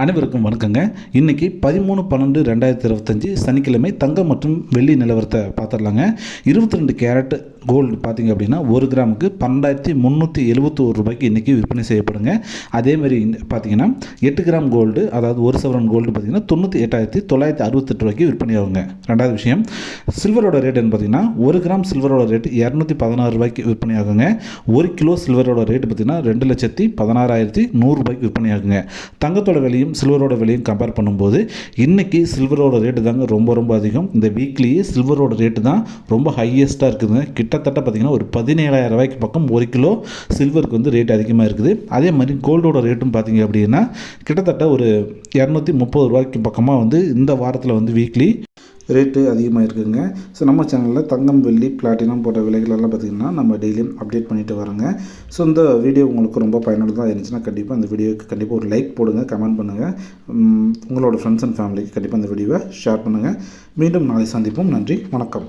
அனைவருக்கும் வணக்கங்க. இன்றைக்கி 13/12/2025 சனிக்கிழமை தங்கம் மற்றும் வெள்ளி நிலவரத்தை பார்த்துடலாங்க. 22 கேரட் கோல்டு பார்த்திங்க அப்படின்னா 1 கிராமுக்கு 12,371 ரூபாய்க்கு இன்றைக்கி விற்பனை செய்யப்படுங்க. அதேமாதிரி பார்த்திங்கன்னா 8 கிராம் கோல்டு, அதாவது 1 சவரன் கோல்டு பார்த்திங்கன்னா 98,968 ரூபாய்க்கு விற்பனை ஆகுங்க. ரெண்டாவது விஷயம், சில்வரோட ரேட் என்ன பார்த்திங்கன்னா 1 கிராம் சில்வரோட ரேட் 216 ரூபாய்க்கு விற்பனை ஆகுங்க. 1 கிலோ சில்வரோட ரேட் பார்த்திங்கன்னா 2,16,100 ரூபாய்க்கு விற்பனை ஆகுங்க. தங்கத்தோட விலையும் சில்வரோட விலையும் கம்பேர் பண்ணும்போது இன்றைக்கி சில்வரோட ரேட்டு தாங்க ரொம்ப அதிகம். இந்த வீக்லியே சில்வரோட ரேட்டு தான் ரொம்ப ஹையஸ்ட்டாக இருக்குதுங்க. கிட்டத்தட்ட பார்த்திங்கன்னா ஒரு 17,000 ரூபாய்க்கு பக்கம் 1 கிலோ சில்வருக்கு வந்து ரேட் அதிகமாக இருக்குது. அதே மாதிரி கோல்டோட ரேட்டும் பார்த்திங்க அப்படின்னா கிட்டத்தட்ட ஒரு 230 ரூபாய்க்கு பக்கமாக வந்து இந்த வாரத்தில் வந்து வீக்லி ரேட்டு அதிகமாக இருக்குதுங்க. ஸோ நம்ம சேனலில் தங்கம், வெள்ளி, பிளாட்டினம் போன்ற விலைகளெல்லாம் பார்த்திங்கன்னா நம்ம டெய்லியும் அப்டேட் பண்ணிட்டு வரோங்க. ஸோ இந்த வீடியோ உங்களுக்கு ரொம்ப பயனுள்ளதாக இருந்துச்சுன்னா கண்டிப்பாக இந்த வீடியோவுக்கு கண்டிப்பாக ஒரு லைக் போடுங்க, கமெண்ட் பண்ணுங்கள். உங்களோட ஃப்ரெண்ட்ஸ் அண்ட் ஃபேமிலிக்கு கண்டிப்பாக இந்த வீடியோவை ஷேர் பண்ணுங்கள். மீண்டும் நாளை சந்திப்போம். நன்றி, வணக்கம்.